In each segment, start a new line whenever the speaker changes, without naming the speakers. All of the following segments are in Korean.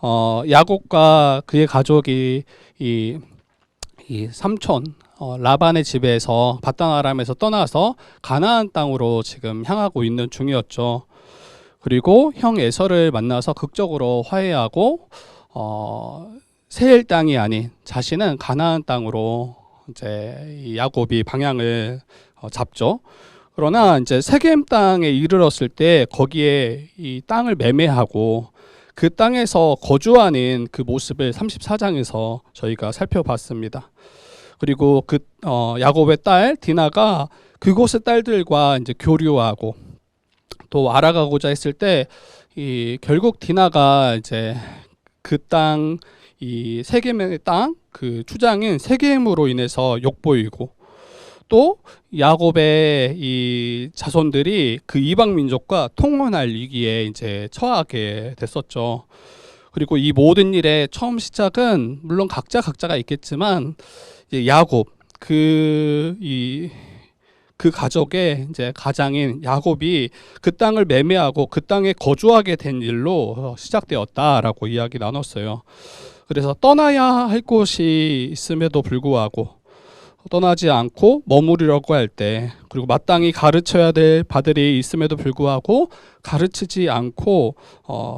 야곱과 그의 가족이 이 삼촌 라반의 집에서 밧단 아람에서 떠나서 가나안 땅으로 지금 향하고 있는 중이었죠. 그리고 형 에서를 만나서 극적으로 화해하고 세일 땅이 아닌 자신은 가나안 땅으로 이제 이 야곱이 방향을 잡죠. 그러나 이제 세겜 땅에 이르렀을 때 거기에 이 땅을 매매하고 그 땅에서 거주하는 그 모습을 34장에서 저희가 살펴봤습니다. 그리고 그 야곱의 딸 디나가 그곳의 딸들과 이제 교류하고 또 알아가고자 했을 때 결국 디나가 이제 그 땅 이 세겜의 땅 그 추장인 세겜으로 인해서 욕보이고 또 야곱의 이 자손들이 그 이방 민족과 통혼할 위기에 이제 처하게 됐었죠. 그리고 이 모든 일의 처음 시작은 물론 각자가 있겠지만 야곱 그 가족의 이제 가장인 야곱이 그 땅을 매매하고 그 땅에 거주하게 된 일로 시작되었다라고 이야기 나눴어요. 그래서 떠나야 할 곳이 있음에도 불구하고 떠나지 않고 머무르려고 할 때, 그리고 마땅히 가르쳐야 될 바들이 있음에도 불구하고 가르치지 않고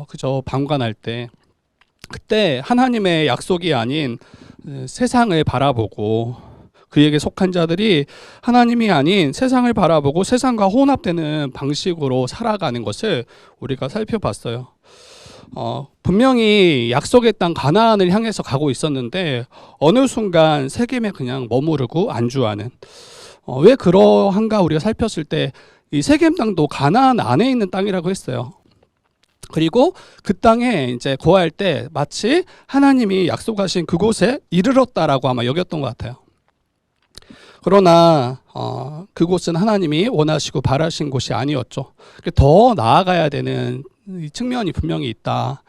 그저 방관할 때, 그때 하나님의 약속이 아닌 세상을 바라보고 그에게 속한 자들이 하나님이 아닌 세상을 바라보고 세상과 혼합되는 방식으로 살아가는 것을 우리가 살펴봤어요. 분명히 약속의 땅 가나안을 향해서 가고 있었는데 어느 순간 세겜에 그냥 머무르고 안주하는, 왜 그러한가 우리가 살폈을 때 이 세겜 땅도 가나안 안에 있는 땅이라고 했어요. 그리고 그 땅에 이제 거할 때 마치 하나님이 약속하신 그곳에 이르렀다라고 아마 여겼던 것 같아요. 그러나 그곳은 하나님이 원하시고 바라신 곳이 아니었죠. 더 나아가야 되는 측면이 분명히 있다.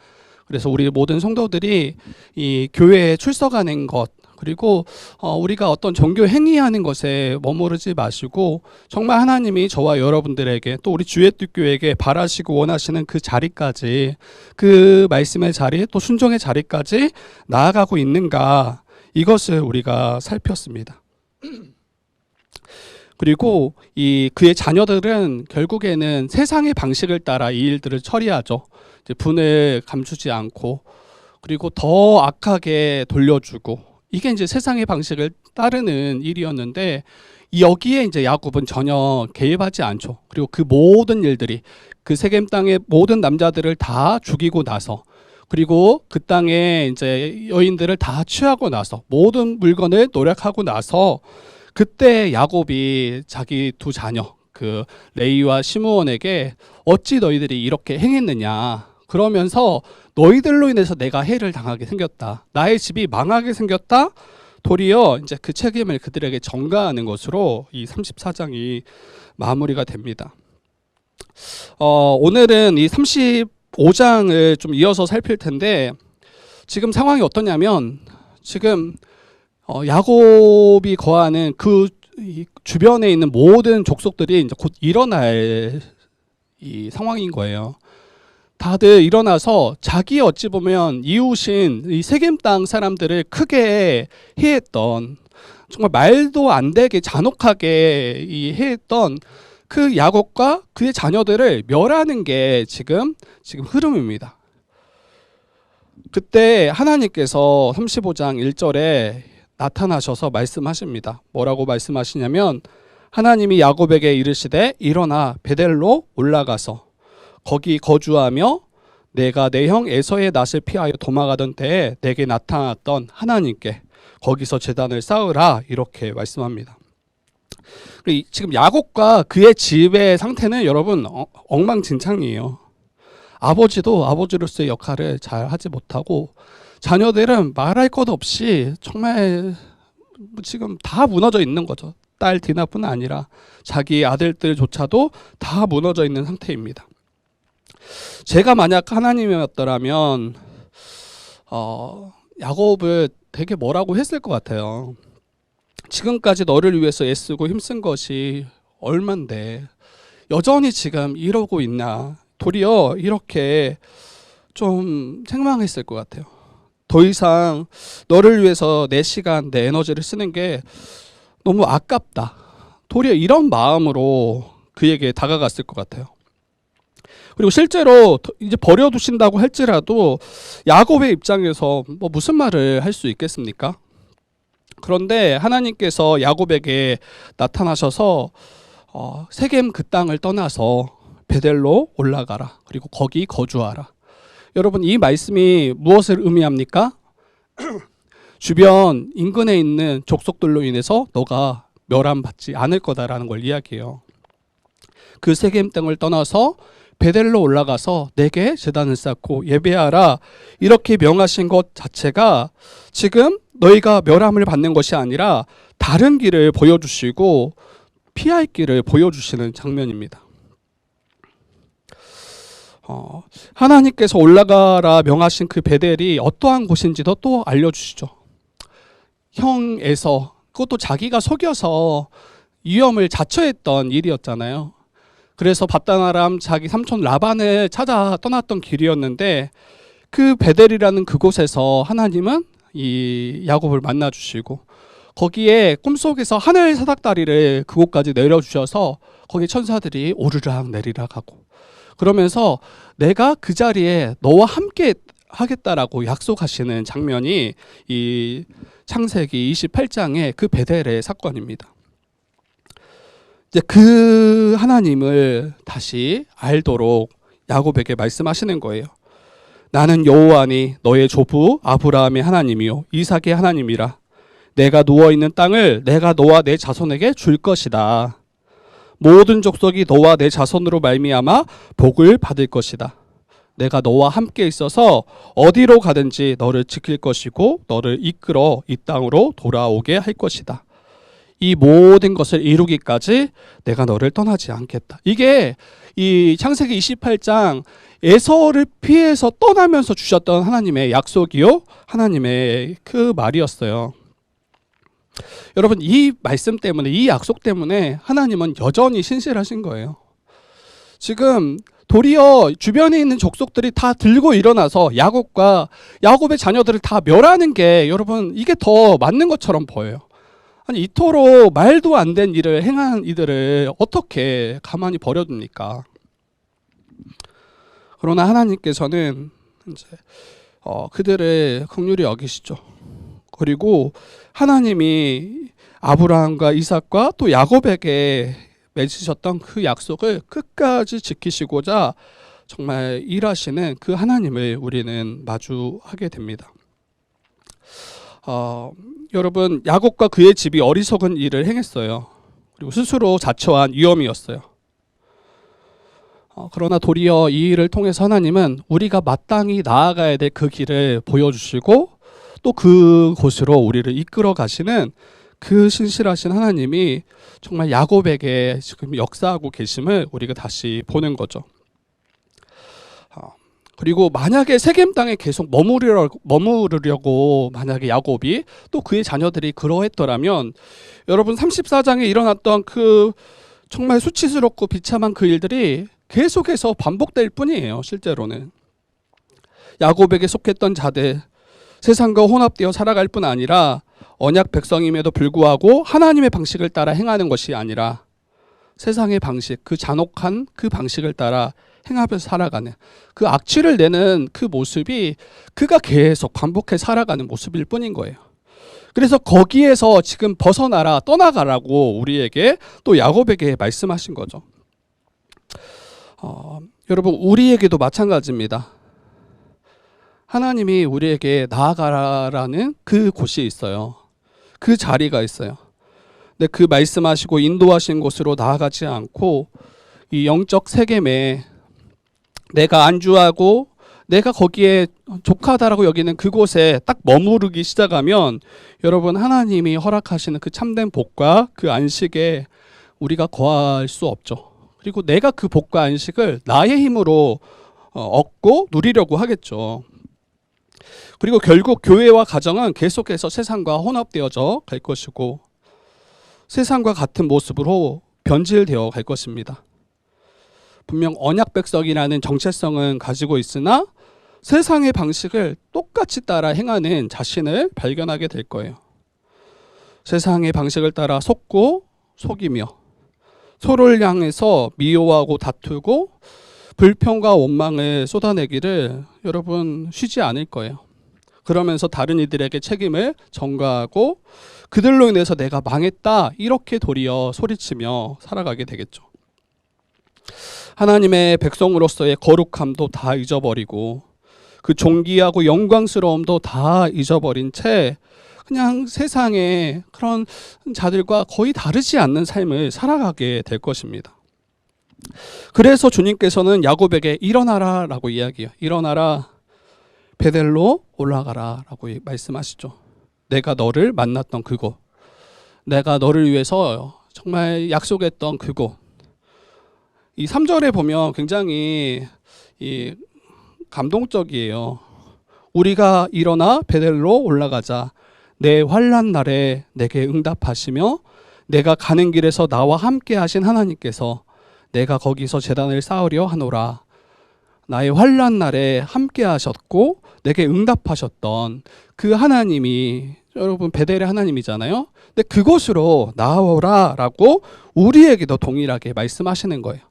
그래서 우리 모든 성도들이 이 교회에 출석하는 것, 그리고 우리가 어떤 종교 행위하는 것에 머무르지 마시고 정말 하나님이 저와 여러분들에게 또 우리 주의특교에게 바라시고 원하시는 그 자리까지, 그 말씀의 자리 또 순종의 자리까지 나아가고 있는가, 이것을 우리가 살폈습니다. 그리고 그의 자녀들은 결국에는 세상의 방식을 따라 이 일들을 처리하죠. 이제 분을 감추지 않고, 그리고 더 악하게 돌려주고, 이게 이제 세상의 방식을 따르는 일이었는데 여기에 이제 야곱은 전혀 개입하지 않죠. 그리고 그 모든 일들이 그 세겜 땅의 모든 남자들을 다 죽이고 나서, 그리고 그 땅에 이제 여인들을 다 취하고 나서 모든 물건을 노력하고 나서 그때 야곱이 자기 두 자녀 그 레이와 시므온에게 어찌 너희들이 이렇게 행했느냐, 그러면서 너희들로 인해서 내가 해를 당하게 생겼다, 나의 집이 망하게 생겼다, 도리어 이제 그 책임을 그들에게 전가하는 것으로 이 34장이 마무리가 됩니다. 오늘은 이 35장을 좀 이어서 살필 텐데 지금 상황이 어떠냐면, 지금 야곱이 거하는 그 주변에 있는 모든 족속들이 이제 곧 일어날 이 상황인 거예요. 다들 일어나서 자기 어찌 보면 이웃인 이 세겜 땅 사람들을 크게 해했던, 정말 말도 안 되게 잔혹하게 해했던 그 야곱과 그의 자녀들을 멸하는 게 지금 흐름입니다. 그때 하나님께서 35장 1절에 나타나셔서 말씀하십니다. 뭐라고 말씀하시냐면, 하나님이 야곱에게 이르시되 일어나 베델로 올라가서 거기 거주하며 내가 내 형 에서의 낫을 피하여 도망가던 때에 내게 나타났던 하나님께 거기서 제단을 쌓으라, 이렇게 말씀합니다. 지금 야곱과 그의 집의 상태는 여러분 엉망진창이에요. 아버지도 아버지로서의 역할을 잘 하지 못하고, 자녀들은 말할 것 없이 정말 지금 다 무너져 있는 거죠. 딸 디나뿐 아니라 자기 아들들조차도 다 무너져 있는 상태입니다. 제가 만약 하나님이었더라면 야곱을 되게 뭐라고 했을 것 같아요. 지금까지 너를 위해서 애쓰고 힘쓴 것이 얼만데 여전히 지금 이러고 있나, 도리어 이렇게 좀 책망했을 것 같아요. 더 이상 너를 위해서 내 시간, 내 에너지를 쓰는 게 너무 아깝다. 도리어 이런 마음으로 그에게 다가갔을 것 같아요. 그리고 실제로 이제 버려두신다고 할지라도 야곱의 입장에서 뭐 무슨 말을 할 수 있겠습니까? 그런데 하나님께서 야곱에게 나타나셔서 세겜 그 땅을 떠나서 베델로 올라가라. 그리고 거기 거주하라. 여러분, 이 말씀이 무엇을 의미합니까? 주변 인근에 있는 족속들로 인해서 너가 멸함받지 않을 거다라는 걸 이야기해요. 그 세겜 땅을 떠나서 베델로 올라가서 내게 제단을 쌓고 예배하라, 이렇게 명하신 것 자체가 지금 너희가 멸함을 받는 것이 아니라 다른 길을 보여주시고 피할 길을 보여주시는 장면입니다. 하나님께서 올라가라 명하신 그 베델이 어떠한 곳인지도 또 알려주시죠. 형 에서, 그것도 자기가 속여서 위험을 자처했던 일이었잖아요. 그래서 밧단아람 자기 삼촌 라반을 찾아 떠났던 길이었는데 그 베델이라는 그곳에서 하나님은 이 야곱을 만나 주시고 거기에 꿈속에서 하늘 사닥다리를 그곳까지 내려주셔서 거기 천사들이 오르락 내리락 하고 그러면서 내가 그 자리에 너와 함께 하겠다라고 약속하시는 장면이 이 창세기 28장의 그 베델의 사건입니다. 이제 그 하나님을 다시 알도록 야곱에게 말씀하시는 거예요. 나는 여호와니 너의 조부 아브라함의 하나님이요 이삭의 하나님이라. 내가 누워있는 땅을 내가 너와 내 자손에게 줄 것이다. 모든 족속이 너와 내 자손으로 말미암아 복을 받을 것이다. 내가 너와 함께 있어서 어디로 가든지 너를 지킬 것이고 너를 이끌어 이 땅으로 돌아오게 할 것이다. 이 모든 것을 이루기까지 내가 너를 떠나지 않겠다. 이게 이 창세기 28장 에서를 피해서 떠나면서 주셨던 하나님의 약속이요, 하나님의 그 말이었어요. 여러분, 이 말씀 때문에, 이 약속 때문에 하나님은 여전히 신실하신 거예요. 지금 도리어 주변에 있는 족속들이 다 들고 일어나서 야곱의 자녀들을 다 멸하는 게 여러분 이게 더 맞는 것처럼 보여요. 아니, 이토록 말도 안 된 일을 행한 이들을 어떻게 가만히 버려둡니까? 그러나 하나님께서는 이제 그들을 긍휼히 여기시죠. 그리고 하나님이 아브라함과 이삭과 또 야곱에게 맺으셨던 그 약속을 끝까지 지키시고자 정말 일하시는 그 하나님을 우리는 마주하게 됩니다. 여러분, 야곱과 그의 집이 어리석은 일을 행했어요. 그리고 스스로 자처한 위험이었어요. 그러나 도리어 이 일을 통해서 하나님은 우리가 마땅히 나아가야 될 그 길을 보여주시고 또 그곳으로 우리를 이끌어 가시는 그 신실하신 하나님이 정말 야곱에게 지금 역사하고 계심을 우리가 다시 보는 거죠. 그리고 만약에 세겜 땅에 계속 머무르려고 만약에 야곱이 또 그의 자녀들이 그러했더라면 여러분 34장에 일어났던 그 정말 수치스럽고 비참한 그 일들이 계속해서 반복될 뿐이에요. 실제로는 야곱에게 속했던 자들 세상과 혼합되어 살아갈 뿐 아니라 언약 백성임에도 불구하고 하나님의 방식을 따라 행하는 것이 아니라 세상의 방식, 그 잔혹한 그 방식을 따라 행하면서 살아가는 그 악취를 내는 그 모습이 그가 계속 반복해 살아가는 모습일 뿐인 거예요. 그래서 거기에서 지금 벗어나라, 떠나가라고 우리에게 또 야곱에게 말씀하신 거죠. 여러분, 우리에게도 마찬가지입니다. 하나님이 우리에게 나아가라는 그 곳이 있어요. 그 자리가 있어요. 근데 그 말씀하시고 인도하신 곳으로 나아가지 않고 이 영적 세겜에 내가 안주하고 내가 거기에 족하다라고 여기는 그곳에 딱 머무르기 시작하면 여러분, 하나님이 허락하시는 그 참된 복과 그 안식에 우리가 거할 수 없죠. 그리고 내가 그 복과 안식을 나의 힘으로 얻고 누리려고 하겠죠. 그리고 결국 교회와 가정은 계속해서 세상과 혼합되어져 갈 것이고 세상과 같은 모습으로 변질되어 갈 것입니다. 분명 언약 백성이라는 정체성은 가지고 있으나 세상의 방식을 똑같이 따라 행하는 자신을 발견하게 될 거예요. 세상의 방식을 따라 속고 속이며 서로를 향해서 미워하고 다투고 불평과 원망을 쏟아내기를 여러분 쉬지 않을 거예요. 그러면서 다른 이들에게 책임을 전가하고 그들로 인해서 내가 망했다 이렇게 도리어 소리치며 살아가게 되겠죠. 하나님의 백성으로서의 거룩함도 다 잊어버리고 그 존귀하고 영광스러움도 다 잊어버린 채 그냥 세상의 그런 자들과 거의 다르지 않는 삶을 살아가게 될 것입니다. 그래서 주님께서는 야곱에게 일어나라 라고 이야기해요. 일어나라, 베델로 올라가라 라고 말씀하시죠. 내가 너를 만났던 그곳, 내가 너를 위해서 정말 약속했던 그곳. 이 3절에 보면 굉장히 감동적이에요. 우리가 일어나 베델로 올라가자. 내 환난 날에 내게 응답하시며 내가 가는 길에서 나와 함께 하신 하나님께서 내가 거기서 제단을 쌓으려 하노라. 나의 환난 날에 함께 하셨고 내게 응답하셨던 그 하나님이 여러분 베델의 하나님이잖아요. 근데 그곳으로 나오라 라고 우리에게도 동일하게 말씀하시는 거예요.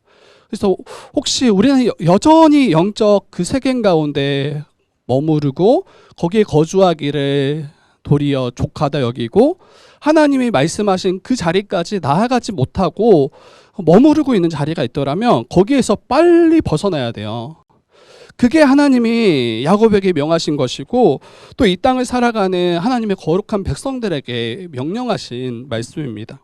그래서 혹시 우리는 여전히 영적 그 세계 가운데 머무르고 거기에 거주하기를 도리어 족하다 여기고 하나님이 말씀하신 그 자리까지 나아가지 못하고 머무르고 있는 자리가 있더라면 거기에서 빨리 벗어나야 돼요. 그게 하나님이 야곱에게 명하신 것이고 또 이 땅을 살아가는 하나님의 거룩한 백성들에게 명령하신 말씀입니다.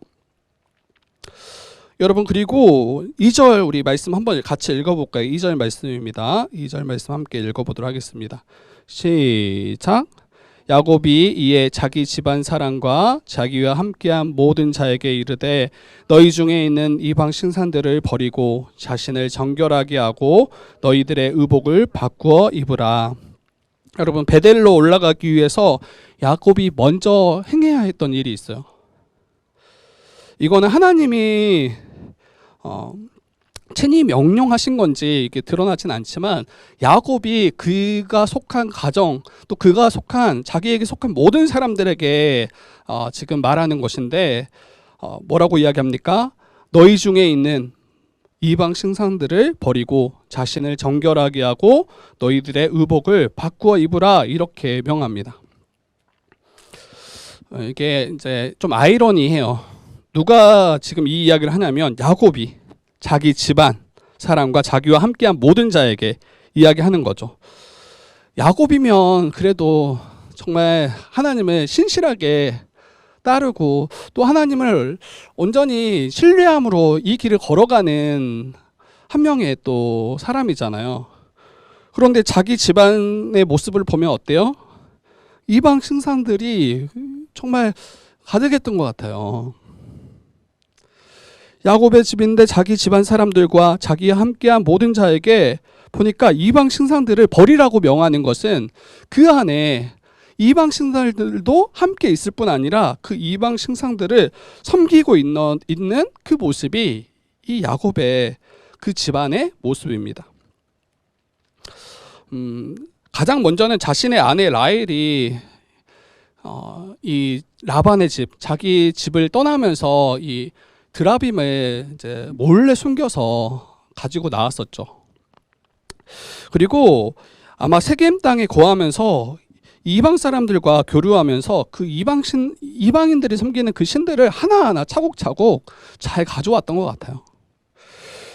여러분 그리고 2절 우리 말씀 한번 같이 읽어볼까요? 2절 말씀입니다. 2절 말씀 함께 읽어보도록 하겠습니다. 시작. 야곱이 이에 자기 집안 사람과 자기와 함께한 모든 자에게 이르되 너희 중에 있는 이방 신산들을 버리고 자신을 정결하게 하고 너희들의 의복을 바꾸어 입으라. 여러분 베델로 올라가기 위해서 야곱이 먼저 행해야 했던 일이 있어요. 이거는 하나님이 친히 명령하신 건지 이게 드러나진 않지만 야곱이 그가 속한 가정 또 그가 속한 자기에게 속한 모든 사람들에게 지금 말하는 것인데 뭐라고 이야기합니까? 너희 중에 있는 이방 신상들을 버리고 자신을 정결하게 하고 너희들의 의복을 바꾸어 입으라 이렇게 명합니다. 이게 이제 좀 아이러니해요. 누가 지금 이 이야기를 하냐면 야곱이 자기 집안 사람과 자기와 함께한 모든 자에게 이야기하는 거죠. 야곱이면 그래도 정말 하나님을 신실하게 따르고 또 하나님을 온전히 신뢰함으로 이 길을 걸어가는 한 명의 또 사람이잖아요. 그런데 자기 집안의 모습을 보면 어때요? 이방 신상들이 정말 가득했던 것 같아요. 야곱의 집인데 자기 집안 사람들과 자기와 함께한 모든 자에게 보니까 이방 신상들을 버리라고 명하는 것은 그 안에 이방 신상들도 함께 있을 뿐 아니라 그 이방 신상들을 섬기고 있는 그 모습이 이 야곱의 그 집안의 모습입니다. 가장 먼저는 자신의 아내 라헬이 이 라반의 집, 자기 집을 떠나면서 이 드라빔을 이제 몰래 숨겨서 가지고 나왔었죠. 그리고 아마 세겜 땅에 거하면서 이방 사람들과 교류하면서 그 이방인들이 섬기는 그 신들을 하나하나 차곡차곡 잘 가져왔던 것 같아요.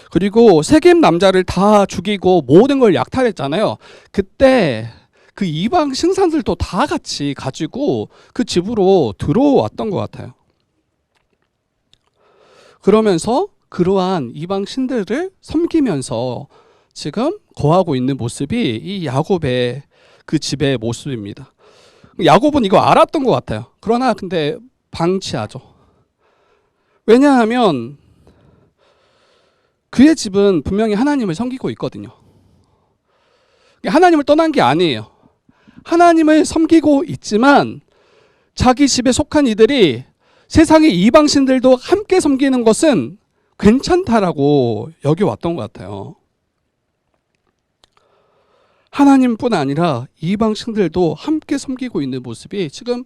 그리고 세겜 남자를 다 죽이고 모든 걸 약탈했잖아요. 그때 그 이방 신상들도 다 같이 가지고 그 집으로 들어왔던 것 같아요. 그러면서 그러한 이방 신들을 섬기면서 지금 거하고 있는 모습이 이 야곱의 그 집의 모습입니다. 야곱은 이거 알았던 것 같아요. 그러나 근데 방치하죠. 왜냐하면 그의 집은 분명히 하나님을 섬기고 있거든요. 하나님을 떠난 게 아니에요. 하나님을 섬기고 있지만 자기 집에 속한 이들이 세상의 이방신들도 함께 섬기는 것은 괜찮다라고 여겨왔던 것 같아요. 하나님뿐 아니라 이방신들도 함께 섬기고 있는 모습이 지금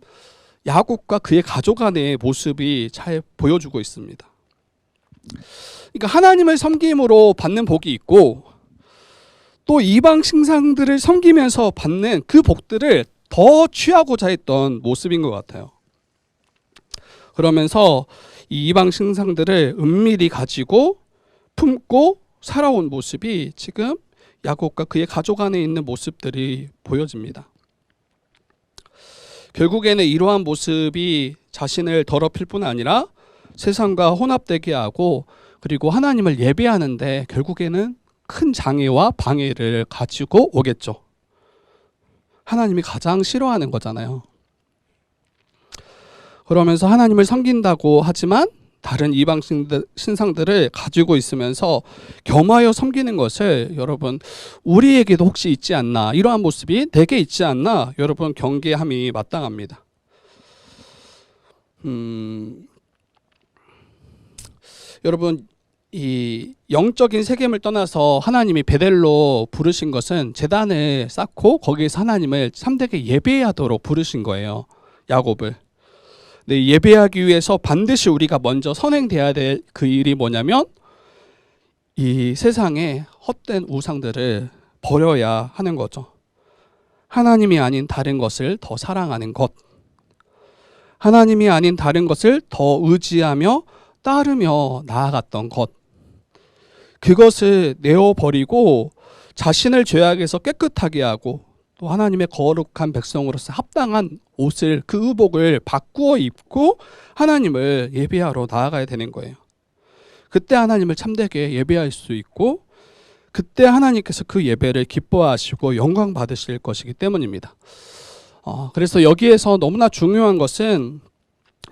야곱과 그의 가족 안의 모습이 잘 보여주고 있습니다. 그러니까 하나님을 섬김으로 받는 복이 있고 또 이방 신상들을 섬기면서 받는 그 복들을 더 취하고자 했던 모습인 것 같아요. 그러면서 이 이방 신상들을 은밀히 가지고 품고 살아온 모습이 지금 야곱과 그의 가족 안에 있는 모습들이 보여집니다. 결국에는 이러한 모습이 자신을 더럽힐 뿐 아니라 세상과 혼합되게 하고 그리고 하나님을 예배하는데 결국에는 큰 장애와 방해를 가지고 오겠죠. 하나님이 가장 싫어하는 거잖아요. 그러면서 하나님을 섬긴다고 하지만 다른 이방 신상들을 가지고 있으면서 겸하여 섬기는 것을 여러분 우리에게도 혹시 있지 않나, 이러한 모습이 내게 있지 않나 여러분 경계함이 마땅합니다. 여러분 이 영적인 세겜을 떠나서 하나님이 베델로 부르신 것은 제단을 쌓고 거기에서 하나님을 참되게 예배하도록 부르신 거예요. 야곱을. 네, 예배하기 위해서 반드시 우리가 먼저 선행돼야 될 그 일이 뭐냐면 이 세상의 헛된 우상들을 버려야 하는 거죠. 하나님이 아닌 다른 것을 더 사랑하는 것, 하나님이 아닌 다른 것을 더 의지하며 따르며 나아갔던 것, 그것을 내어버리고 자신을 죄악에서 깨끗하게 하고 또 하나님의 거룩한 백성으로서 합당한 옷을, 그 의복을 바꾸어 입고 하나님을 예배하러 나아가야 되는 거예요. 그때 하나님을 참되게 예배할 수 있고 그때 하나님께서 그 예배를 기뻐하시고 영광 받으실 것이기 때문입니다. 그래서 여기에서 너무나 중요한 것은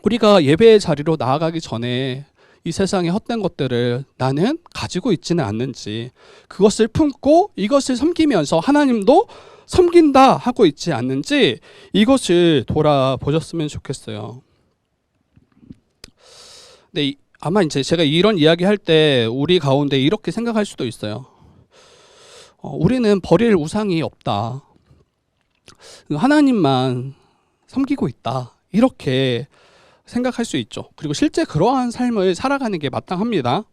우리가 예배의 자리로 나아가기 전에 이 세상의 헛된 것들을 나는 가지고 있지는 않는지, 그것을 품고 이것을 섬기면서 하나님도 섬긴다 하고 있지 않는지 이것을 돌아보셨으면 좋겠어요. 근데 아마 이제 제가 이런 이야기 할 때 우리 가운데 이렇게 생각할 수도 있어요. 우리는 버릴 우상이 없다. 하나님만 섬기고 있다. 이렇게 생각할 수 있죠. 그리고 실제 그러한 삶을 살아가는 게 마땅합니다.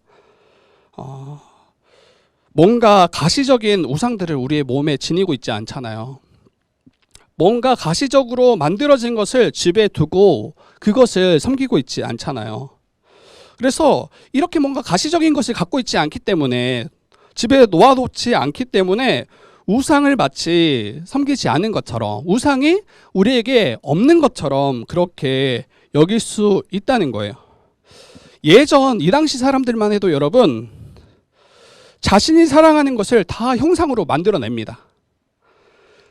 뭔가 가시적인 우상들을 우리의 몸에 지니고 있지 않잖아요. 뭔가 가시적으로 만들어진 것을 집에 두고 그것을 섬기고 있지 않잖아요. 그래서 이렇게 뭔가 가시적인 것을 갖고 있지 않기 때문에, 집에 놓아놓지 않기 때문에 우상을 마치 섬기지 않은 것처럼, 우상이 우리에게 없는 것처럼 그렇게 여길 수 있다는 거예요. 예전 이 당시 사람들만 해도 여러분 자신이 사랑하는 것을 다 형상으로 만들어냅니다.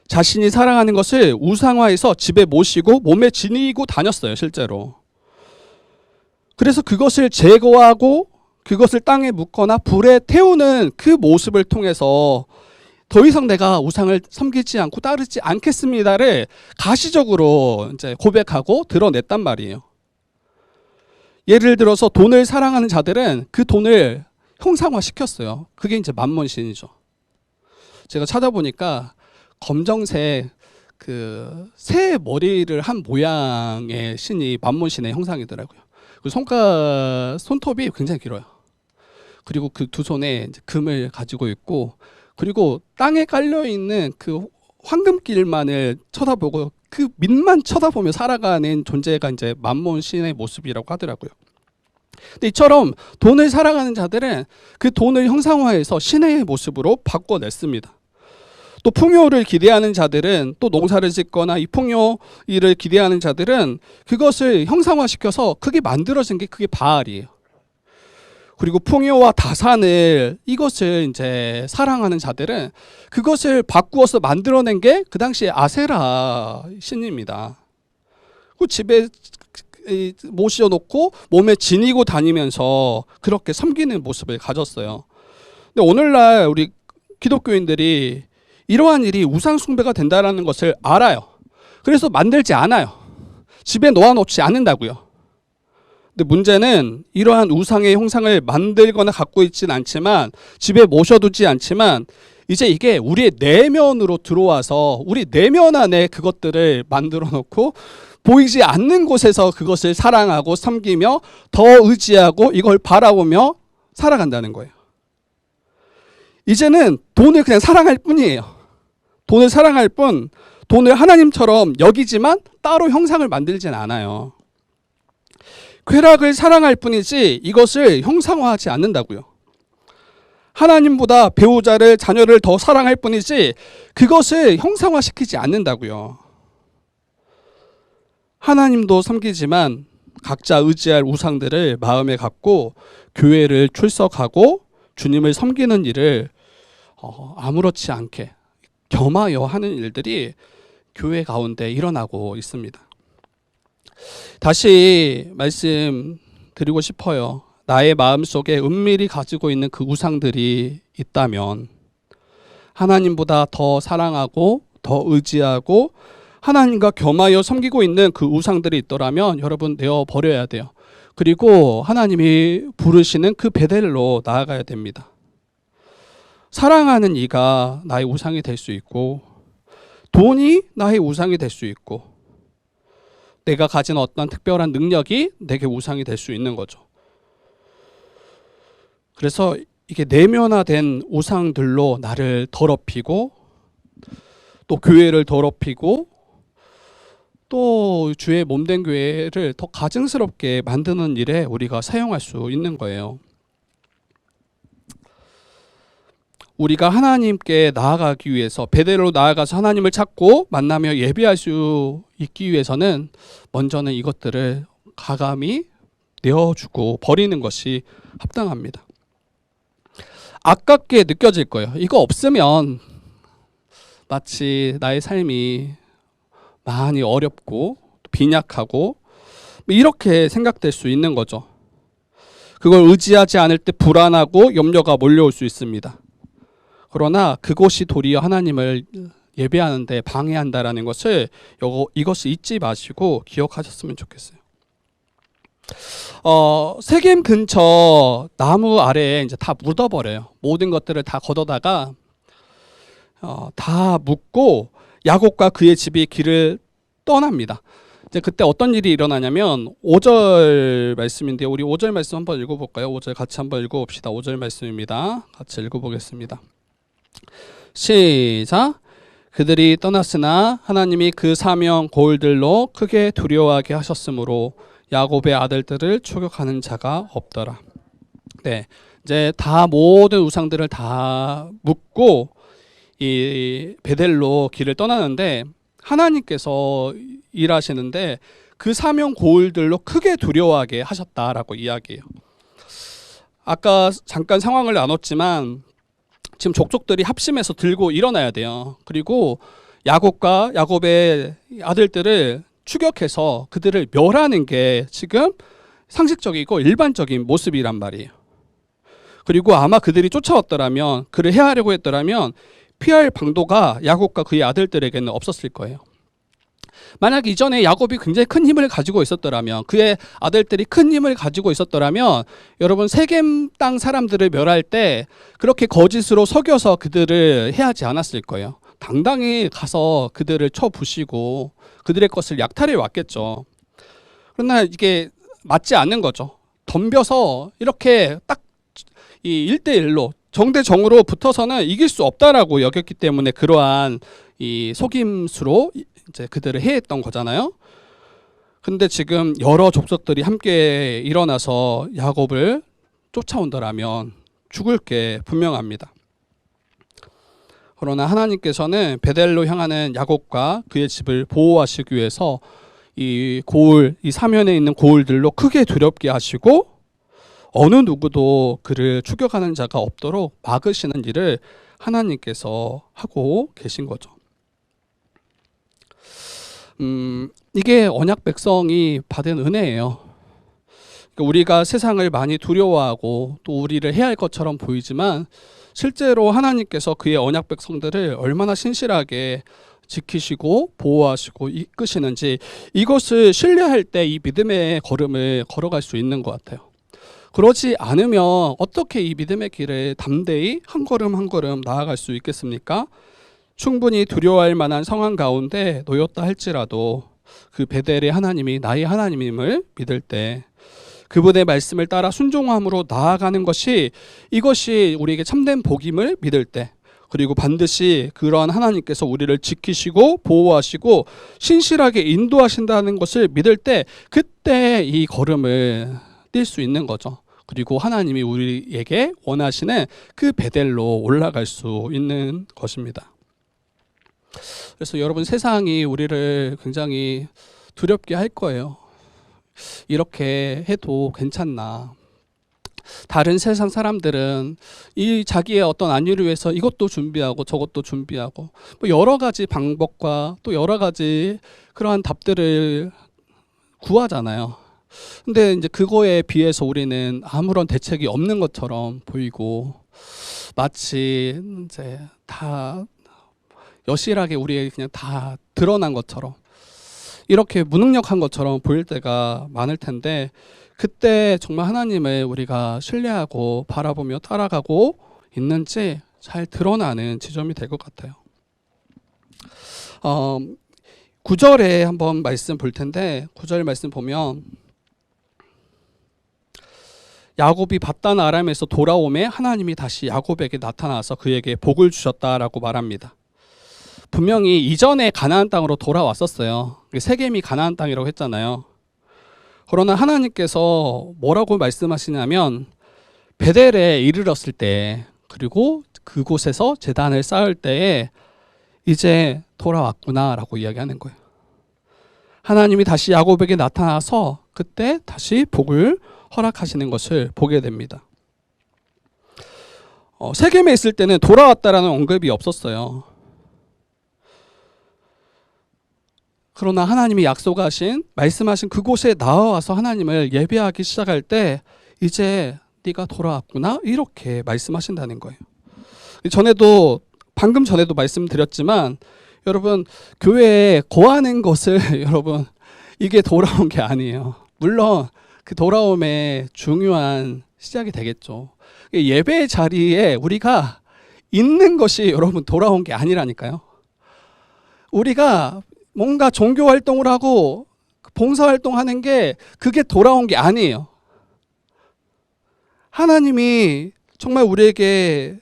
자신이 사랑하는 것을 우상화해서 집에 모시고 몸에 지니고 다녔어요, 실제로. 그래서 그것을 제거하고 그것을 땅에 묻거나 불에 태우는 그 모습을 통해서 더 이상 내가 우상을 섬기지 않고 따르지 않겠습니다를 가시적으로 이제 고백하고 드러냈단 말이에요. 예를 들어서 돈을 사랑하는 자들은 그 돈을 형상화시켰어요. 그게 이제 만몬신이죠. 제가 찾아보니까 검정색 그 새 머리를 한 모양의 신이 만몬신의 형상이더라고요. 그 손톱이 굉장히 길어요. 그리고 그 두 손에 이제 금을 가지고 있고, 그리고 땅에 깔려 있는 그 황금길만을 쳐다보고 그 밑만 쳐다보며 살아가는 존재가 이제 만몬신의 모습이라고 하더라고요. 근데 이처럼 돈을 사랑하는 자들은 그 돈을 형상화해서 신의 모습으로 바꿔냈습니다. 또 풍요를 기대하는 자들은, 또 농사를 짓거나 이 풍요 일을 기대하는 자들은 그것을 형상화시켜서 그게 만들어진 게 그게 바알이에요. 그리고 풍요와 다산을, 이것을 이제 사랑하는 자들은 그것을 바꾸어서 만들어낸 게 그 당시에 아세라 신입니다. 그 집에 모셔놓고 몸에 지니고 다니면서 그렇게 섬기는 모습을 가졌어요. 근데 오늘날 우리 기독교인들이 이러한 일이 우상 숭배가 된다는 것을 알아요. 그래서 만들지 않아요. 집에 놓아놓지 않는다고요. 근데 문제는 이러한 우상의 형상을 만들거나 갖고 있지는 않지만, 집에 모셔두지 않지만 이제 이게 우리의 내면으로 들어와서 우리 내면 안에 그것들을 만들어 놓고 보이지 않는 곳에서 그것을 사랑하고 섬기며 더 의지하고 이걸 바라보며 살아간다는 거예요. 이제는 돈을 그냥 사랑할 뿐이에요. 돈을 사랑할 뿐, 돈을 하나님처럼 여기지만 따로 형상을 만들진 않아요. 쾌락을 사랑할 뿐이지 이것을 형상화하지 않는다고요. 하나님보다 배우자를, 자녀를 더 사랑할 뿐이지 그것을 형상화시키지 않는다고요. 하나님도 섬기지만 각자 의지할 우상들을 마음에 갖고 교회를 출석하고 주님을 섬기는 일을 아무렇지 않게 겸하여 하는 일들이 교회 가운데 일어나고 있습니다. 다시 말씀드리고 싶어요. 나의 마음속에 은밀히 가지고 있는 그 우상들이 있다면 하나님보다 더 사랑하고 더 의지하고 하나님과 겸하여 섬기고 있는 그 우상들이 있더라면 여러분 내어버려야 돼요. 그리고 하나님이 부르시는 그 베델로 나아가야 됩니다. 사랑하는 이가 나의 우상이 될 수 있고 돈이 나의 우상이 될 수 있고 내가 가진 어떤 특별한 능력이 내게 우상이 될 수 있는 거죠. 그래서 이게 내면화된 우상들로 나를 더럽히고 또 교회를 더럽히고 또 주의 몸된 교회를 더 가증스럽게 만드는 일에 우리가 사용할 수 있는 거예요. 우리가 하나님께 나아가기 위해서 베델로 나아가서 하나님을 찾고 만나며 예배할 수 있기 위해서는 먼저는 이것들을 가감히 내어주고 버리는 것이 합당합니다. 아깝게 느껴질 거예요. 이거 없으면 마치 나의 삶이 많이 어렵고 빈약하고 이렇게 생각될 수 있는 거죠. 그걸 의지하지 않을 때 불안하고 염려가 몰려올 수 있습니다. 그러나 그것이 도리어 하나님을 예배하는 데 방해한다라는 것을 이것을 잊지 마시고 기억하셨으면 좋겠어요. 세겜 근처 나무 아래에 이제 다 묻어버려요. 모든 것들을 다 걷어다가 다 묻고 야곱과 그의 집이 길을 떠납니다. 이제 그때 어떤 일이 일어나냐면 5절 말씀인데 우리 5절 말씀 한번 읽어볼까요? 5절 같이 한번 읽어봅시다. 5절 말씀입니다. 같이 읽어보겠습니다. 시작. 그들이 떠났으나 하나님이 그 사명 고을들로 크게 두려워하게 하셨으므로 야곱의 아들들을 추격하는 자가 없더라. 네, 이제 다 모든 우상들을 다 묻고 이 베델로 길을 떠나는데 하나님께서 일하시는데 그 사명 고을들로 크게 두려워하게 하셨다라고 이야기해요. 아까 잠깐 상황을 나눴지만 지금 족속들이 합심해서 들고 일어나야 돼요. 그리고 야곱과 야곱의 아들들을 추격해서 그들을 멸하는 게 지금 상식적이고 일반적인 모습이란 말이에요. 그리고 아마 그들이 쫓아왔더라면, 그를 해하려고 했더라면 피할 방도가 야곱과 그의 아들들에게는 없었을 거예요. 만약 이전에 야곱이 굉장히 큰 힘을 가지고 있었더라면, 그의 아들들이 큰 힘을 가지고 있었더라면 여러분 세겜 땅 사람들을 멸할 때 그렇게 거짓으로 속여서 그들을 해하지 않았을 거예요. 당당히 가서 그들을 쳐부시고 그들의 것을 약탈해 왔겠죠. 그러나 이게 맞지 않는 거죠. 덤벼서 이렇게 딱 이 1대1로 정대정으로 붙어서는 이길 수 없다라고 여겼기 때문에 그러한 이 속임수로 이제 그들을 해했던 거잖아요. 근데 지금 여러 족속들이 함께 일어나서 야곱을 쫓아온다라면 죽을 게 분명합니다. 그러나 하나님께서는 베델로 향하는 야곱과 그의 집을 보호하시기 위해서 이 고을, 이 사면에 있는 고을들로 크게 두렵게 하시고 어느 누구도 그를 추격하는 자가 없도록 막으시는 일을 하나님께서 하고 계신 거죠. 이게 언약 백성이 받은 은혜예요. 우리가 세상을 많이 두려워하고 또 우리를 해할 것처럼 보이지만 실제로 하나님께서 그의 언약 백성들을 얼마나 신실하게 지키시고 보호하시고 이끄시는지 이것을 신뢰할 때 이 믿음의 걸음을 걸어갈 수 있는 것 같아요. 그러지 않으면 어떻게 이 믿음의 길을 담대히 한 걸음 한 걸음 나아갈 수 있겠습니까? 충분히 두려워할 만한 상황 가운데 놓였다 할지라도 그 베델의 하나님이 나의 하나님임을 믿을 때 그분의 말씀을 따라 순종함으로 나아가는 것이 이것이 우리에게 참된 복임을 믿을 때 그리고 반드시 그러한 하나님께서 우리를 지키시고 보호하시고 신실하게 인도하신다는 것을 믿을 때 그때 이 걸음을 뛸 수 있는 거죠. 그리고 하나님이 우리에게 원하시는 그 베델로 올라갈 수 있는 것입니다. 그래서 여러분 세상이 우리를 굉장히 두렵게 할 거예요. 이렇게 해도 괜찮나. 다른 세상 사람들은 이 자기의 어떤 안위를 위해서 이것도 준비하고 저것도 준비하고 뭐 여러 가지 방법과 또 여러 가지 그러한 답들을 구하잖아요. 근데 이제 그거에 비해서 우리는 아무런 대책이 없는 것처럼 보이고 마치 이제 다 여실하게 우리에게 그냥 다 드러난 것처럼 이렇게 무능력한 것처럼 보일 때가 많을 텐데 그때 정말 하나님을 우리가 신뢰하고 바라보며 따라가고 있는지 잘 드러나는 지점이 될 것 같아요. 9절에 한번 말씀 볼 텐데 9절 말씀 보면 야곱이 밧단 아람에서 돌아오매 하나님이 다시 야곱에게 나타나서 그에게 복을 주셨다라고 말합니다. 분명히 이전에 가나안 땅으로 돌아왔었어요. 세겜이 가나안 땅이라고 했잖아요. 그러나 하나님께서 뭐라고 말씀하시냐면 베델에 이르렀을 때 그리고 그곳에서 제단을 쌓을 때에 이제 돌아왔구나라고 이야기하는 거예요. 하나님이 다시 야곱에게 나타나서 그때 다시 복을 허락하시는 것을 보게 됩니다. 세겜에 있을 때는 돌아왔다라는 언급이 없었어요. 그러나 하나님이 약속하신 말씀하신 그곳에 나와서 하나님을 예배하기 시작할 때 이제 네가 돌아왔구나 이렇게 말씀하신다는 거예요. 방금 전에도 말씀드렸지만 여러분 교회에 거하는 것을 여러분 이게 돌아온 게 아니에요. 물론 그 돌아옴의 중요한 시작이 되겠죠. 예배 자리에 우리가 있는 것이 여러분 돌아온 게 아니라니까요. 우리가 뭔가 종교 활동을 하고 봉사 활동하는 게 그게 돌아온 게 아니에요. 하나님이 정말 우리에게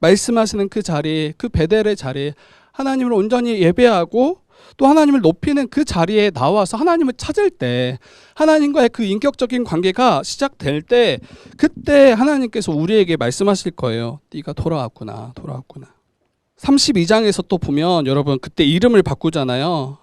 말씀하시는 그 자리, 그 베델의 자리, 하나님을 온전히 예배하고 또 하나님을 높이는 그 자리에 나와서 하나님을 찾을 때 하나님과의 그 인격적인 관계가 시작될 때 그때 하나님께서 우리에게 말씀하실 거예요. 네가 돌아왔구나, 돌아왔구나. 32장에서 또 보면 여러분 그때 이름을 바꾸잖아요.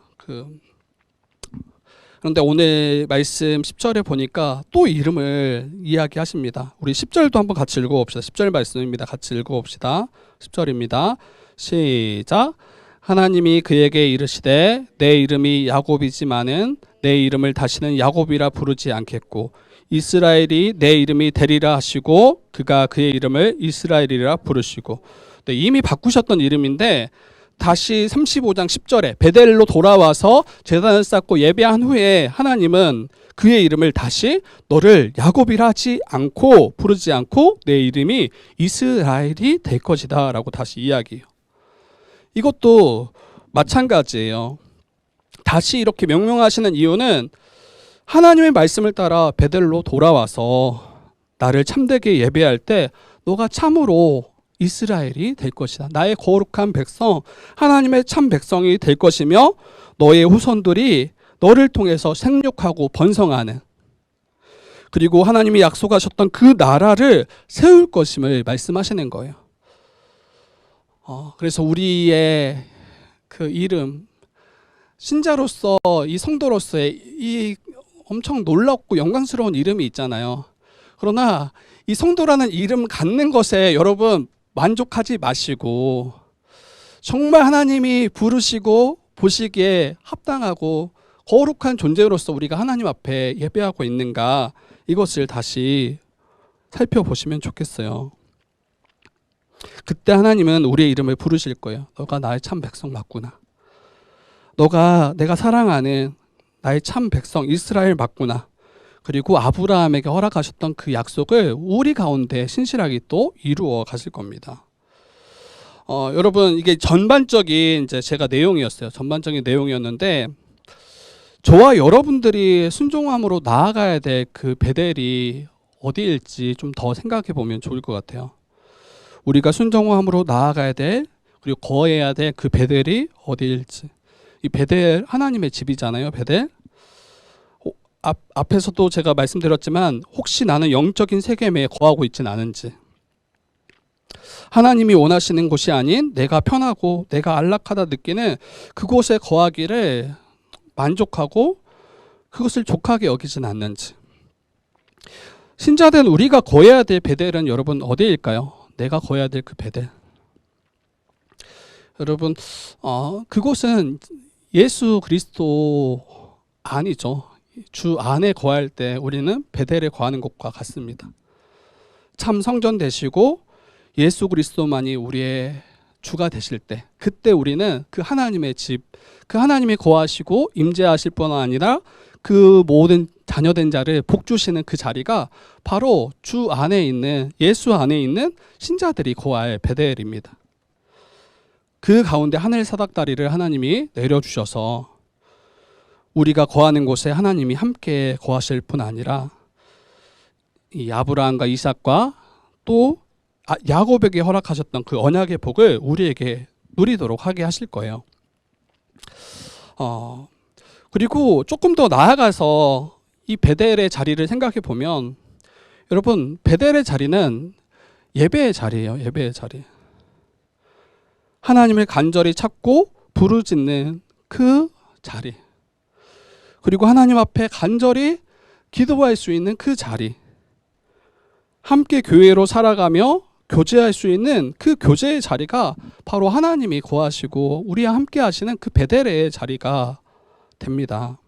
그런데 오늘 말씀 10절에 보니까 또 이름을 이야기하십니다. 우리 10절도 한번 같이 읽어봅시다. 10절 말씀입니다. 같이 읽어봅시다. 10절입니다. 시작. 하나님이 그에게 이르시되 내 이름이 야곱이지만은 내 이름을 다시는 야곱이라 부르지 않겠고 이스라엘이 내 이름이 되리라 하시고 그가 그의 이름을 이스라엘이라 부르시고 네, 이미 바꾸셨던 이름인데 다시 35장 10절에 베델로 돌아와서 제단을 쌓고 예배한 후에 하나님은 그의 이름을 다시 너를 야곱이라 하지 않고 부르지 않고 내 이름이 이스라엘이 될 것이다 라고 다시 이야기해요. 이것도 마찬가지예요. 다시 이렇게 명명하시는 이유는 하나님의 말씀을 따라 베델로 돌아와서 나를 참되게 예배할 때 너가 참으로 이스라엘이 될 것이다. 나의 거룩한 백성, 하나님의 참 백성이 될 것이며 너의 후손들이 너를 통해서 생육하고 번성하는 그리고 하나님이 약속하셨던 그 나라를 세울 것임을 말씀하시는 거예요. 그래서 우리의 그 이름, 신자로서 이 성도로서의 이 엄청 놀랍고 영광스러운 이름이 있잖아요. 그러나 이 성도라는 이름 갖는 것에 여러분 만족하지 마시고 정말 하나님이 부르시고 보시기에 합당하고 거룩한 존재로서 우리가 하나님 앞에 예배하고 있는가 이것을 다시 살펴보시면 좋겠어요. 그때 하나님은 우리의 이름을 부르실 거예요. 너가 나의 참 백성 맞구나. 너가 내가 사랑하는 나의 참 백성 이스라엘 맞구나. 그리고 아브라함에게 허락하셨던 그 약속을 우리 가운데 신실하게 또 이루어 가실 겁니다. 여러분 이게 전반적인 이제 제가 내용이었어요. 전반적인 내용이었는데 저와 여러분들이 순종함으로 나아가야 될 그 베델이 어디일지 좀 더 생각해 보면 좋을 것 같아요. 우리가 순종함으로 나아가야 될 그리고 거해야 될 그 베델이 어디일지. 이 베델 하나님의 집이잖아요. 베델. 앞에서도 제가 말씀드렸지만 혹시 나는 영적인 세겜에 거하고 있진 않은지, 하나님이 원하시는 곳이 아닌 내가 편하고 내가 안락하다 느끼는 그곳에 거하기를 만족하고 그것을 족하게 여기진 않는지. 신자된 우리가 거해야 될 베델은 여러분 어디일까요? 내가 거해야 될 그 베델. 여러분 그곳은 예수 그리스도 아니죠. 주 안에 거할 때 우리는 베델에 거하는 것과 같습니다. 참 성전 되시고 예수 그리스도만이 우리의 주가 되실 때, 그때 우리는 그 하나님의 집, 그 하나님이 거하시고 임재하실 뿐 아니라 그 모든 자녀된 자를 복주시는 그 자리가 바로 주 안에 있는, 예수 안에 있는 신자들이 거할 베델입니다. 그 가운데 하늘 사닥다리를 하나님이 내려주셔서 우리가 거하는 곳에 하나님이 함께 거하실 뿐 아니라 이 아브라함과 이삭과 또 야곱에게 허락하셨던 그 언약의 복을 우리에게 누리도록 하게 하실 거예요. 그리고 조금 더 나아가서 이 베델의 자리를 생각해 보면 여러분 베델의 자리는 예배의 자리예요. 예배의 자리. 하나님을 간절히 찾고 부르짖는 그 자리. 그리고 하나님 앞에 간절히 기도할 수 있는 그 자리. 함께 교회로 살아가며 교제할 수 있는 그 교제의 자리가 바로 하나님이 거하시고 우리와 함께 하시는 그 베델의 자리가 됩니다.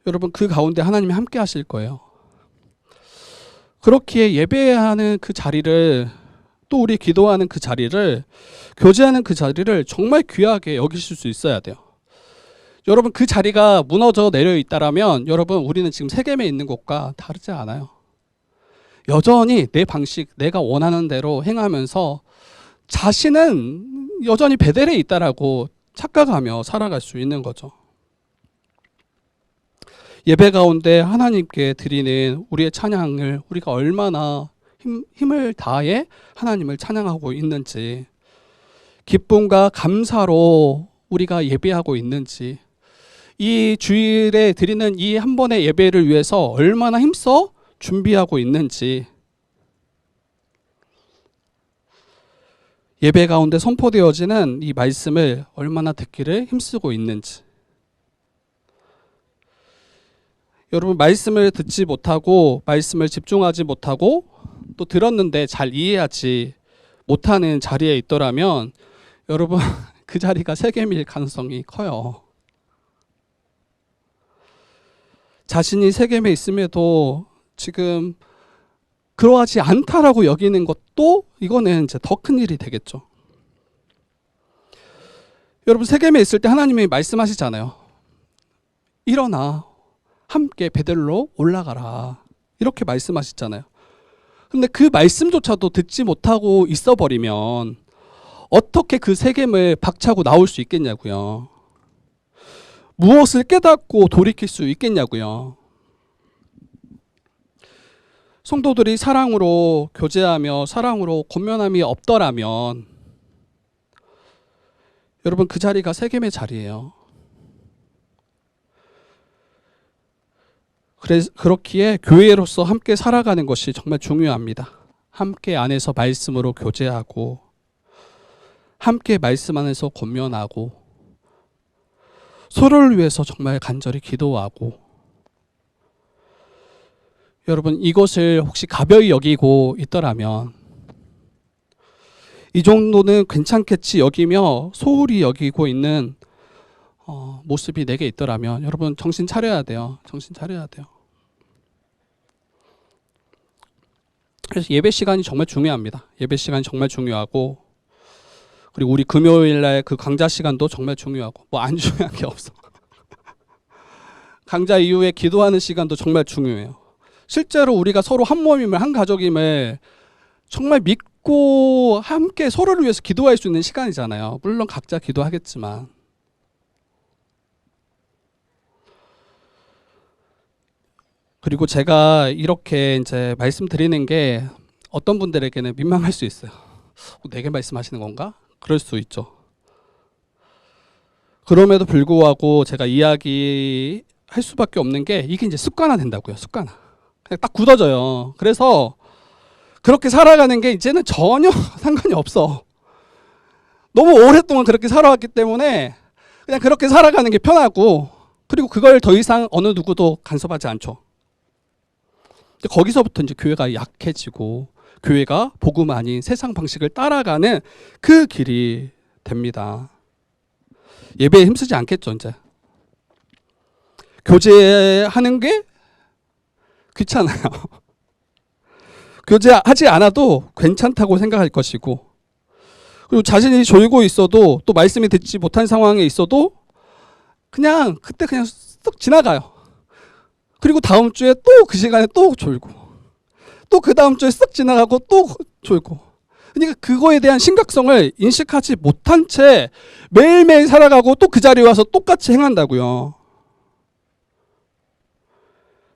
여러분 그 가운데 하나님이 함께 하실 거예요. 그렇기에 예배하는 그 자리를, 또 우리 기도하는 그 자리를, 교제하는 그 자리를 정말 귀하게 여기실 수 있어야 돼요. 여러분 그 자리가 무너져 내려 있다라면 여러분 우리는 지금 세겜에 있는 곳과 다르지 않아요. 여전히 내 방식, 내가 원하는 대로 행하면서 자신은 여전히 베델에 있다라고 착각하며 살아갈 수 있는 거죠. 예배 가운데 하나님께 드리는 우리의 찬양을 우리가 얼마나 힘을 다해 하나님을 찬양하고 있는지, 기쁨과 감사로 우리가 예배하고 있는지, 이 주일에 드리는 이 한 번의 예배를 위해서 얼마나 힘써 준비하고 있는지, 예배 가운데 선포되어지는 이 말씀을 얼마나 듣기를 힘쓰고 있는지. 여러분 말씀을 듣지 못하고 말씀을 집중하지 못하고 또 들었는데 잘 이해하지 못하는 자리에 있더라면 여러분 그 자리가 세겜일 가능성이 커요. 자신이 세겜에 있음에도 지금 그러하지 않다라고 여기는 것도 이거는 이제 더 큰 일이 되겠죠. 여러분 세겜에 있을 때 하나님이 말씀하시잖아요. 일어나 함께 베델로 올라가라 이렇게 말씀하시잖아요. 근데 그 말씀조차도 듣지 못하고 있어 버리면 어떻게 그 세겜을 박차고 나올 수 있겠냐고요. 무엇을 깨닫고 돌이킬 수 있겠냐고요. 성도들이 사랑으로 교제하며 사랑으로 권면함이 없더라면 여러분 그 자리가 세겜의 자리예요. 그렇기에 교회로서 함께 살아가는 것이 정말 중요합니다. 함께 안에서 말씀으로 교제하고 함께 말씀 안에서 권면하고 서로를 위해서 정말 간절히 기도하고, 여러분 이것을 혹시 가벼이 여기고 있더라면 이 정도는 괜찮겠지 여기며 소홀히 여기고 있는 모습이 내게 있더라면 여러분 정신 차려야 돼요. 정신 차려야 돼요. 그래서 예배 시간이 정말 중요합니다. 예배 시간이 정말 중요하고, 그리고 우리 금요일 날 그 강좌 시간도 정말 중요하고, 뭐 안 중요한 게 없어. 강좌 이후에 기도하는 시간도 정말 중요해요. 실제로 우리가 서로 한 몸임을, 한 가족임을 정말 믿고 함께 서로를 위해서 기도할 수 있는 시간이잖아요. 물론 각자 기도하겠지만. 그리고 제가 이렇게 이제 말씀드리는 게 어떤 분들에게는 민망할 수 있어요. 내게 말씀하시는 건가? 그럴 수 있죠. 그럼에도 불구하고 제가 이야기할 수밖에 없는 게 이게 이제 습관화 된다고요. 습관화. 그냥 딱 굳어져요. 그래서 그렇게 살아가는 게 이제는 전혀 상관이 없어. 너무 오랫동안 그렇게 살아왔기 때문에 그냥 그렇게 살아가는 게 편하고, 그리고 그걸 더 이상 어느 누구도 간섭하지 않죠. 거기서부터 이제 교회가 약해지고 교회가 복음 아닌 세상 방식을 따라가는 그 길이 됩니다. 예배에 힘쓰지 않겠죠, 이제. 교제하는 게 귀찮아요. 교제하지 않아도 괜찮다고 생각할 것이고, 그리고 자신이 졸고 있어도, 또 말씀이 듣지 못한 상황에 있어도 그냥 그때 그냥 쓱 지나가요. 그리고 다음 주에 또 그 시간에 또 졸고, 또 그 다음 주에 쓱 지나가고 또 졸고. 그러니까 그거에 대한 심각성을 인식하지 못한 채 매일매일 살아가고 또 그 자리에 와서 똑같이 행한다고요.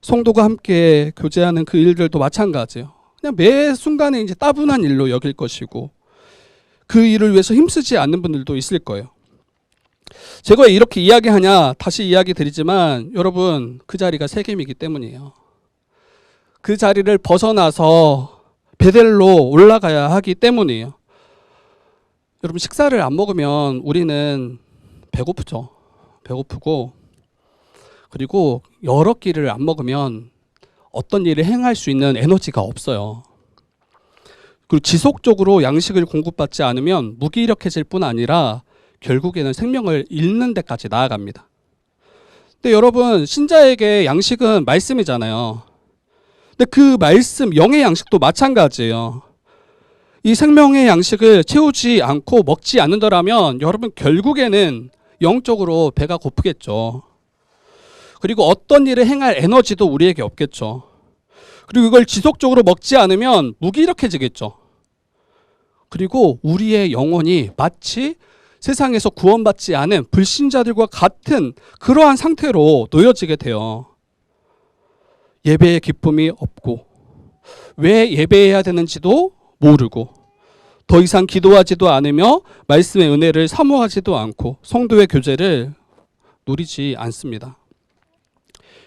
성도가 함께 교제하는 그 일들도 마찬가지예요. 그냥 매 순간에 이제 따분한 일로 여길 것이고, 그 일을 위해서 힘쓰지 않는 분들도 있을 거예요. 제가 왜 이렇게 이야기하냐, 다시 이야기 드리지만 여러분, 그 자리가 세겜이기 때문이에요. 그 자리를 벗어나서 베델로 올라가야 하기 때문이에요. 여러분, 식사를 안 먹으면 우리는 배고프죠. 배고프고, 그리고 여러 끼를 안 먹으면 어떤 일을 행할 수 있는 에너지가 없어요. 그리고 지속적으로 양식을 공급받지 않으면 무기력해질 뿐 아니라 결국에는 생명을 잃는 데까지 나아갑니다. 근데 여러분, 신자에게 양식은 말씀이잖아요. 근데 그 말씀, 영의 양식도 마찬가지예요. 이 생명의 양식을 채우지 않고 먹지 않는다면 여러분, 결국에는 영적으로 배가 고프겠죠. 그리고 어떤 일을 행할 에너지도 우리에게 없겠죠. 그리고 이걸 지속적으로 먹지 않으면 무기력해지겠죠. 그리고 우리의 영혼이 마치 세상에서 구원받지 않은 불신자들과 같은 그러한 상태로 놓여지게 돼요. 예배의 기쁨이 없고, 왜 예배해야 되는지도 모르고, 더 이상 기도하지도 않으며 말씀의 은혜를 사모하지도 않고 성도의 교제를 누리지 않습니다.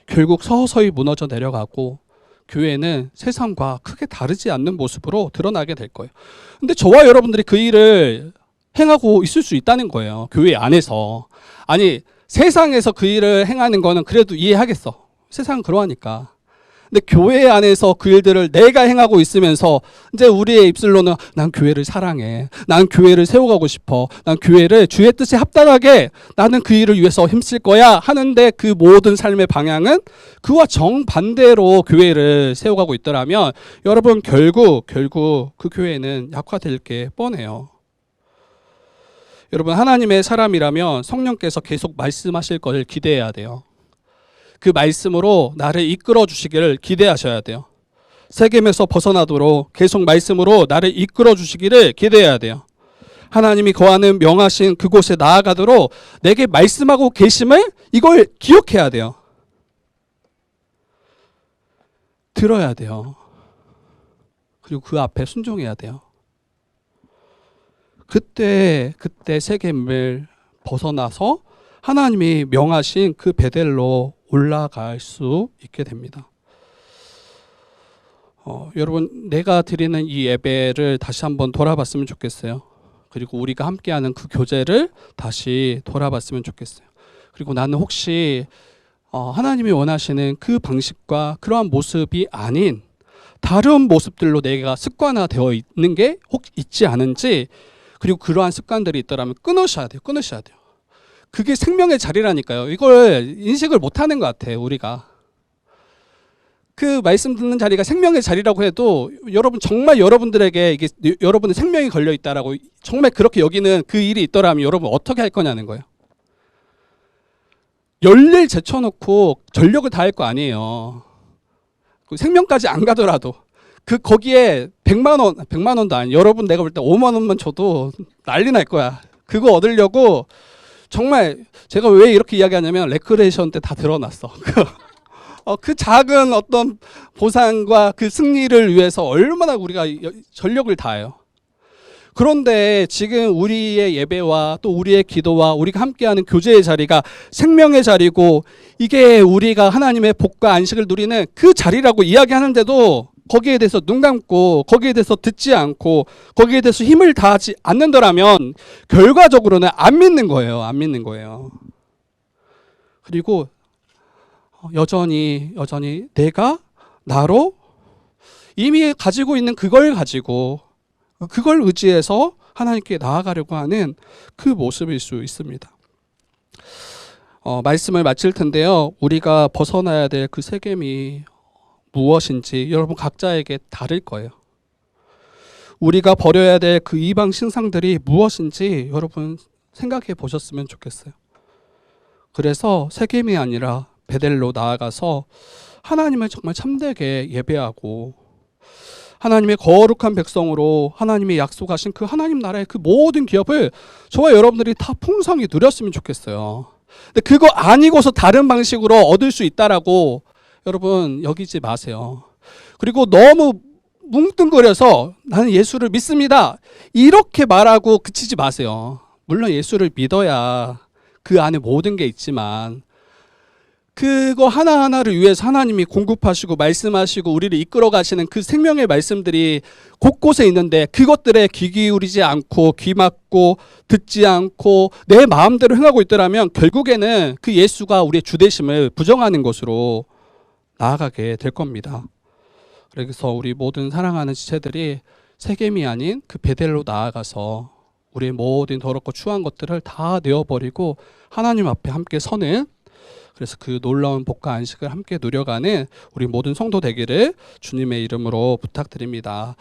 결국 서서히 무너져 내려가고 교회는 세상과 크게 다르지 않는 모습으로 드러나게 될 거예요. 근데 저와 여러분들이 그 일을 행하고 있을 수 있다는 거예요. 교회 안에서. 아니, 세상에서 그 일을 행하는 거는 그래도 이해하겠어. 세상은 그러하니까. 근데 교회 안에서 그 일들을 내가 행하고 있으면서 이제 우리의 입술로는 난 교회를 사랑해, 난 교회를 세워가고 싶어, 난 교회를 주의 뜻에 합당하게 나는 그 일을 위해서 힘쓸 거야 하는데, 그 모든 삶의 방향은 그와 정반대로 교회를 세워가고 있더라면 여러분, 결국 그 교회는 약화될 게 뻔해요. 여러분, 하나님의 사람이라면 성령께서 계속 말씀하실 것을 기대해야 돼요. 그 말씀으로 나를 이끌어 주시기를 기대하셔야 돼요. 세겜에서 벗어나도록 계속 말씀으로 나를 이끌어 주시기를 기대해야 돼요. 하나님이 거하는 명하신 그곳에 나아가도록 내게 말씀하고 계심을 이걸 기억해야 돼요. 들어야 돼요. 그리고 그 앞에 순종해야 돼요. 그때 세겜을 벗어나서 하나님이 명하신 그 베델로 올라갈 수 있게 됩니다. 여러분, 내가 드리는 이 예배를 다시 한번 돌아봤으면 좋겠어요. 그리고 우리가 함께하는 그 교제를 다시 돌아봤으면 좋겠어요. 그리고 나는 혹시 하나님이 원하시는 그 방식과 그러한 모습이 아닌 다른 모습들로 내가 습관화되어 있는 게 혹 있지 않은지, 그리고 그러한 습관들이 있더라면 끊으셔야 돼요. 그게 생명의 자리라니까요. 이걸 인식을 못하는 것 같아요, 우리가. 그 말씀 듣는 자리가 생명의 자리라고 해도 여러분, 정말 여러분들에게 이게 여러분의 생명이 걸려 있다라고 정말 그렇게 여기는 그 일이 있더라면 여러분 어떻게 할 거냐는 거예요. 열일 제쳐놓고 전력을 다할 거 아니에요. 그 생명까지 안 가더라도 거기에 100만 원도 아니. 여러분 내가 볼 때 5만 원만 줘도 난리 날 거야. 그거 얻으려고 정말 제가 왜 이렇게 이야기하냐면 레크레이션 때 다 드러났어. 그 작은 어떤 보상과 그 승리를 위해서 얼마나 우리가 전력을 다해요. 그런데 지금 우리의 예배와 또 우리의 기도와 우리가 함께하는 교제의 자리가 생명의 자리고 이게 우리가 하나님의 복과 안식을 누리는 그 자리라고 이야기하는데도 거기에 대해서 눈 감고 거기에 대해서 듣지 않고 거기에 대해서 힘을 다하지 않는다라면 결과적으로는 안 믿는 거예요. 안 믿는 거예요. 그리고 여전히 내가 나로 이미 가지고 있는 그걸 가지고 그걸 의지해서 하나님께 나아가려고 하는 그 모습일 수 있습니다. 말씀을 마칠 텐데요. 우리가 벗어나야 될 그 세겜이 무엇인지 여러분 각자에게 다를 거예요. 우리가 버려야 될 그 이방 신상들이 무엇인지 여러분 생각해 보셨으면 좋겠어요. 그래서 세겜이 아니라 베델로 나아가서 하나님을 정말 참되게 예배하고 하나님의 거룩한 백성으로 하나님이 약속하신 그 하나님 나라의 그 모든 기업을 저와 여러분들이 다 풍성히 누렸으면 좋겠어요. 근데 그거 아니고서 다른 방식으로 얻을 수 있다라고 여러분 여기지 마세요. 그리고 너무 뭉뚱그려서 나는 예수를 믿습니다 이렇게 말하고 그치지 마세요. 물론 예수를 믿어야 그 안에 모든 게 있지만 그거 하나하나를 위해서 하나님이 공급하시고 말씀하시고 우리를 이끌어 가시는 그 생명의 말씀들이 곳곳에 있는데 그것들에 귀 기울이지 않고 귀 막고 듣지 않고 내 마음대로 행하고 있더라면 결국에는 그 예수가 우리의 주되심을 부정하는 것으로 나아가게 될 겁니다. 그래서 우리 모든 사랑하는 지체들이 세겜이 아닌 그 베델로 나아가서 우리의 모든 더럽고 추한 것들을 다 내어버리고 하나님 앞에 함께 서는 그래서 그 놀라운 복과 안식을 함께 누려가는 우리 모든 성도 되기를 주님의 이름으로 부탁드립니다.